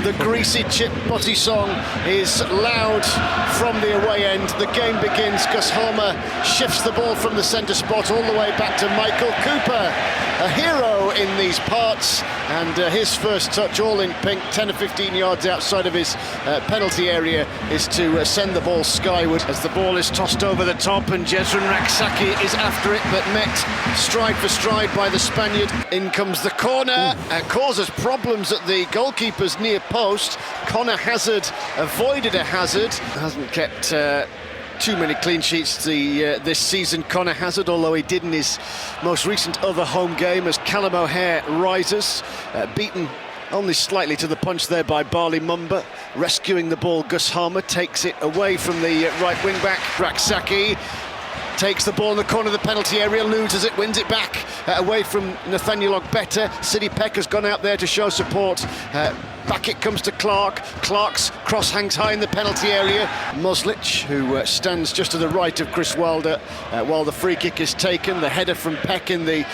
The greasy chip butty song is loud from the away end. The game begins. Gus Harmer shifts the ball from the centre spot all the way back to Michael Cooper, a hero in these parts, and his first touch, all in pink, 10 or 15 yards outside of his penalty area, is to send the ball skyward as the ball is tossed over the top, and Rak-Sakyi is after it, but met stride for stride by the Spaniard. In comes the corner, causes problems at the goalkeeper's near post. Conor Hazard avoided a hazard, hasn't kept too many clean sheets this season, Conor Hazard, although he did in his most recent other home game as Callum O'Hare rises, beaten only slightly to the punch there by Barley Mumba. Rescuing the ball, Gus Harmer takes it away from the right wing back. Rak-Sakyi takes the ball in the corner of the penalty area, loses it, wins it back away from Nathaniel Ogbeta. Sidney Peck has gone out there to show support. Back it comes to Clark. Clark's cross hangs high in the penalty area. Moslic, who stands just to the right of Chris Wilder while the free kick is taken. The header from Peck in the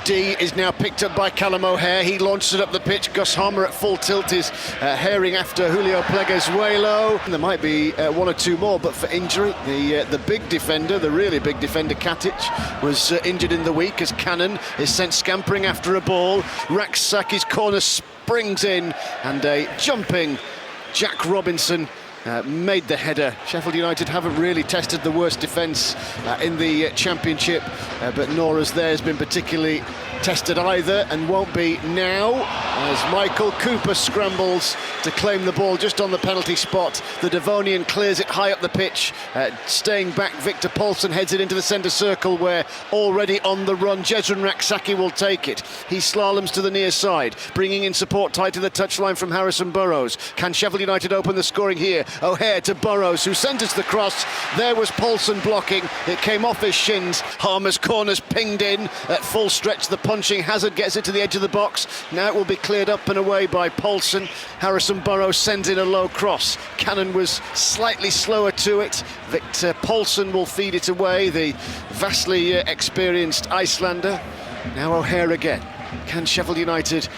D is now picked up by Callum O'Hare. He launches it up the pitch. Gus Harmer at full tilt is herring after Julio Pleguezuelo. There might be one or two more, but for injury. The big defender, the really big defender, Katic, was injured in the week as Cannon is sent scampering after a ball. Rak-Sakyi's corner springs in, and a jumping Jack Robinson made the header. Sheffield United haven't really tested the worst defence in the Championship, but nor has theirs been particularly tested either, and won't be now, as Michael Cooper scrambles to claim the ball just on the penalty spot. The Devonian clears it high up the pitch, staying back. Victor Paulsen heads it into the centre circle, where already on the run Rak-Sakyi will take it. He slaloms to the near side, bringing in support tight to the touchline from Harrison Burrows. Can Sheffield United open the scoring here? O'Hare to Burrows, who centres the cross. There was Paulsen blocking. It came off his shins. Harmer's corner's pinged in at full stretch. The punching Hazard gets it to the edge of the box. Now it will be cleared up and away by Paulsen. Harrison Burrows sends in a low cross. Cannon was slightly slower to it. Victor Paulsen will feed it away, the vastly experienced Icelander. Now O'Hare again. Can Sheffield United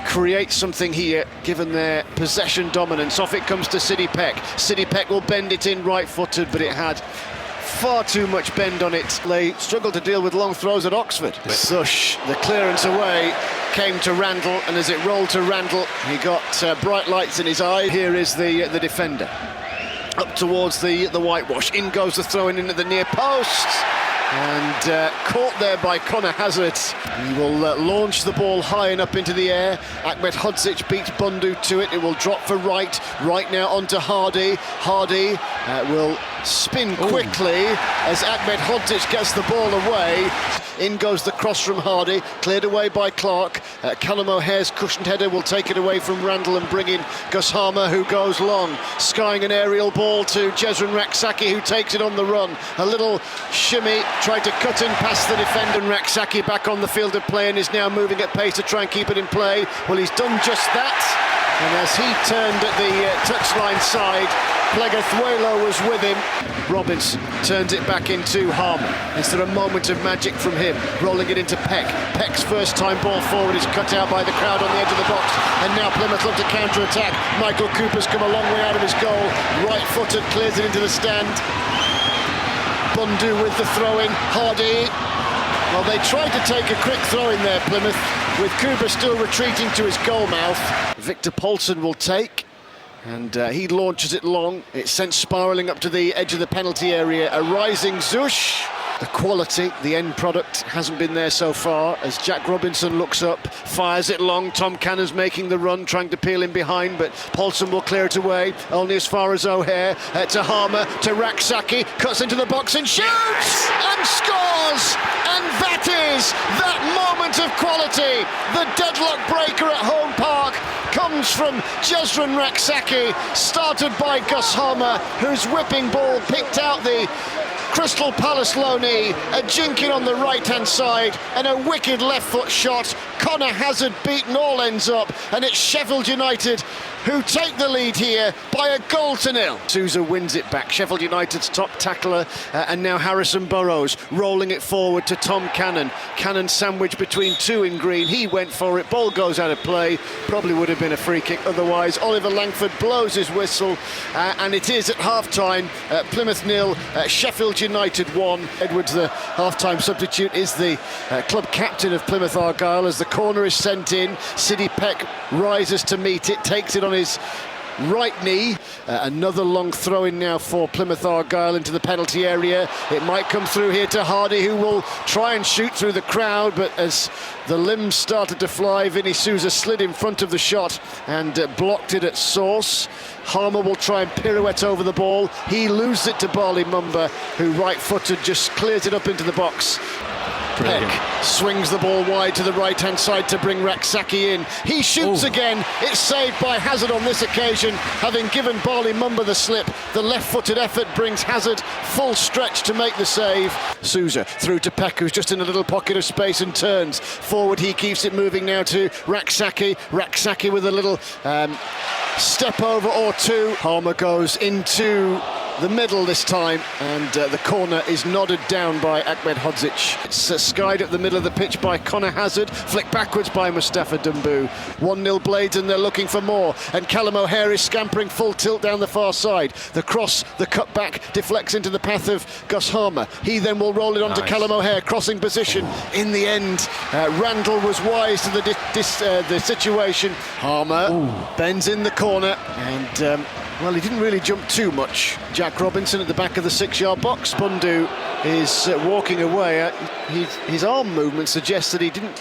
create something here, given their possession dominance? Off it comes to Sidney Peck. Sidney Peck will bend it in right-footed, but it had far too much bend on it. They struggled to deal with long throws at Oxford. Sush, the clearance away, came to Randall, and as it rolled to Randall, he got bright lights in his eye. Here is the defender. Up towards the whitewash. In goes the throw-in into the near post. And caught there by Conor Hazard. He will launch the ball high and up into the air. Ahmed Hodzic beats Bundu to it. It will drop for Wright. Right now onto Hardy. Hardy will spin quickly as Ahmed Hodzic gets the ball away. In goes the cross from Hardy, cleared away by Clark. Callum O'Hare's cushioned header will take it away from Randall and bring in Gus Harmer, who goes long, skying an aerial ball to Rak-Sakyi, who takes it on the run. A little shimmy, tried to cut in past the defender, and Rak-Sakyi back on the field of play and is now moving at pace to try and keep it in play. Well, he's done just that. And as he turned at the touchline side, Pleguezuelo was with him. Robbins turns it back into Harmer. Is there a moment of magic from him? Rolling it into Peck. Peck's first time ball forward is cut out by the crowd on the edge of the box. And now Plymouth look to counter-attack. Michael Cooper's come a long way out of his goal. Right-footed, clears it into the stand. Bundu with the throw-in. Hardy. Well, they tried to take a quick throw in there, Plymouth, with Cooper still retreating to his goal mouth. Victor Paulsen will take, and he launches it long. It's sent spiralling up to the edge of the penalty area. A rising Zush. The quality, the end product, hasn't been there so far as Jack Robinson looks up, fires it long. Tom Cannon's making the run, trying to peel in behind, but Paulsen will clear it away, only as far as O'Hare, to Harmer, to Rak-Sakyi, cuts into the box and shoots! And scores! And that is that moment of quality. The deadlock breaker at home park comes from Rak-Sakyi, started by Gus Harmer, whose whipping ball picked out the Crystal Palace loanee, a jinking on the right-hand side and a wicked left-foot shot. Connor Hazard beaten all ends up, and it's Sheffield United who take the lead here by 1-0. Sousa wins it back. Sheffield United's top tackler, and now Harrison Burrows rolling it forward to Tom Cannon. Cannon sandwiched between two in green. He went for it. Ball goes out of play. Probably would have been a free kick otherwise. Oliver Langford blows his whistle, and it is at half-time. Plymouth 0, Sheffield United 1. Edwards, the half-time substitute, is the club captain of Plymouth Argyle as the corner is sent in. Sidney Peck rises to meet it, takes it on his right knee. Another long throw in now for Plymouth Argyle into the penalty area. It might come through here to Hardy, who will try and shoot through the crowd, but as the limbs started to fly, Vinny Sousa slid in front of the shot and blocked it at source. Harmer will try and pirouette over the ball. He loses it to Bramall Lane, who right-footed just clears it up into the box. Peck swings the ball wide to the right-hand side to bring Rak-Sakyi in. He shoots again. It's saved by Hazard on this occasion, having given Bramall Lane the slip. The left-footed effort brings Hazard full stretch to make the save. Sousa through to Peck, who's just in a little pocket of space and turns. Forward he keeps it moving now to Rak-Sakyi. Rak-Sakyi with a little step over or two. Harmer goes into the middle this time, and the corner is nodded down by Ahmed Hodzic. It's skied up the middle of the pitch by Connor Hazard, flicked backwards by Mustafa Dumbu. 1-0 Blades, and they're looking for more, and Callum O'Hare is scampering full tilt down the far side. The cross, the cut back, deflects into the path of Gus Harmer. He then will roll it onto Callum O'Hare, crossing position. In the end, Randall was wise to the situation. Harmer bends in the corner, and well, he didn't really jump too much. Jack Robinson at the back of the 6-yard box. Bundu is walking away. His arm movement suggests that he didn't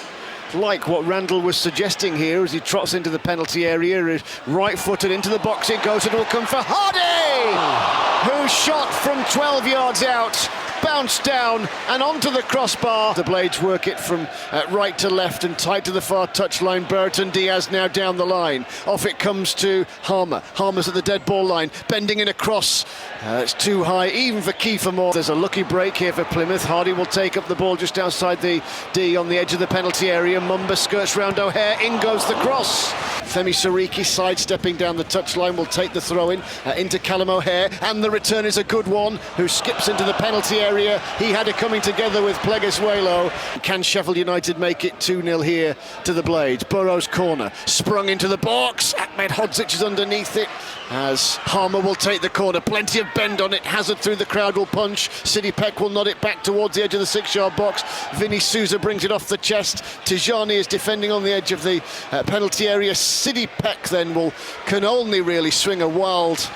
like what Randall was suggesting here as he trots into the penalty area. Right-footed into the box it goes. It will come for Hardy, who shot from 12 yards out, bounced down and onto the crossbar. The Blades work it from right to left and tight to the far touchline. Burton Diaz now down the line. Off it comes to Harmer. Harmer's at the dead ball line, bending in across. It's too high, even for Kiefer Moore. There's a lucky break here for Plymouth. Hardy will take up the ball just outside the D on the edge of the penalty area. Mumba skirts round O'Hare. In goes the cross. Femi Sariki sidestepping down the touchline will take the throw in into Callum O'Hare, and the return is a good one, who skips into the penalty area. He had it coming together with Pleguezuelo. Can Sheffield United make it 2-0 here to the Blades? Burrows corner, sprung into the box. Ahmed Hodzic is underneath it as Harmer will take the corner. Plenty of bend on it. Hazard through the crowd will punch. Sidney Peck will nod it back towards the edge of the 6-yard box. Vinny Sousa brings it off the chest. Tijani is defending on the edge of the penalty area. Sidney Peck then can only really swing a wild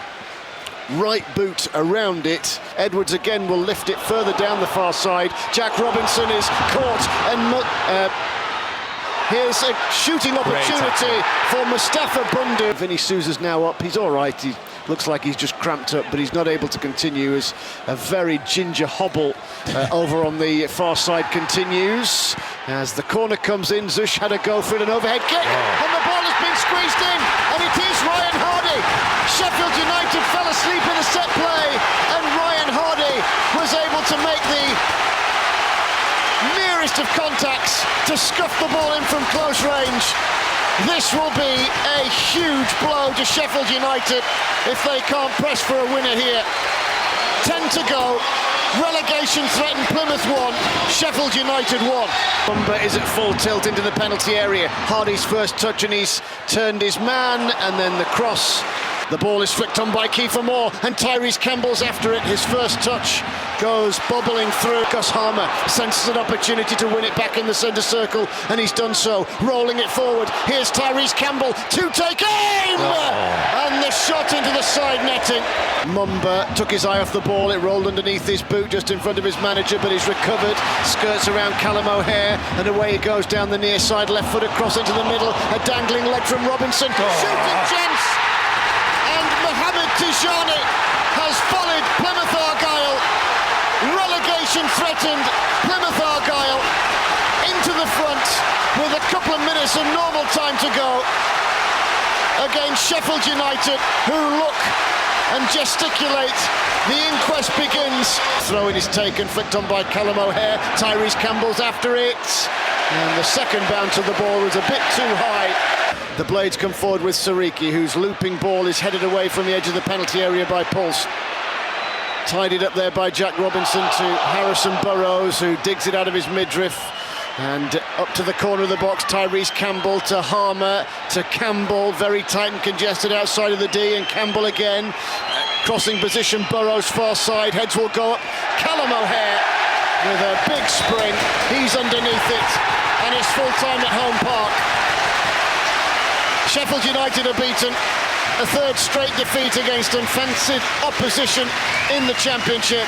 right boot around it. Edwards again will lift it further down the far side. Jack Robinson is caught, and here's a shooting opportunity for Mustafa Bundu. Vinny Sousa's now up. He's all right. He looks like he's just cramped up, but he's not able to continue as a very ginger hobble over on the far side continues. As the corner comes in, Zush had a go for it, an overhead kick, and the ball has been squeezed in, and it is Ryan Hardy. Sheffield United fell asleep in the set play, and Ryan Hardy was able to make the nearest of contacts to scuff the ball in from close range. This will be a huge blow to Sheffield United if they can't press for a winner here. 10 to go. Relegation threatened. Plymouth 1, Sheffield United 1. Mumba is at full tilt into the penalty area. Hardy's first touch, and he's turned his man, and then the cross. The ball is flicked on by Kiefer Moore, and Tyrese Campbell's after it. His first touch goes bobbling through. Gus Harmer senses an opportunity to win it back in the centre circle, and he's done so, rolling it forward. Here's Tyrese Campbell to take aim! And the shot into the side netting. Mumba took his eye off the ball. It rolled underneath his boot just in front of his manager, but he's recovered. Skirts around Callum O'Hare, and away he goes down the near side. Left-footed cross into the middle. A dangling leg from Robinson. Shooting chance! Tijani has followed Plymouth Argyle. Relegation threatened. Plymouth Argyle into the front with a couple of minutes of normal time to go against Sheffield United, who look and gesticulate. The inquest begins. Throw-in is taken, flicked on by Callum O'Hare. Tyrese Campbell's after it. And the second bounce of the ball was a bit too high. The Blades come forward with Rak-Sakyi, whose looping ball is headed away from the edge of the penalty area by Pulse. Tidied up there by Jack Robinson to Harrison Burrows, who digs it out of his midriff. And up to the corner of the box, Tyrese Campbell to Harmer, to Campbell, very tight and congested outside of the D, and Campbell again. Crossing position, Burrows far side, heads will go up. Callum O'Hare with a big spring, he's underneath it, and it's full time at home park. Sheffield United are beaten, a third straight defeat against unfancied opposition in the Championship.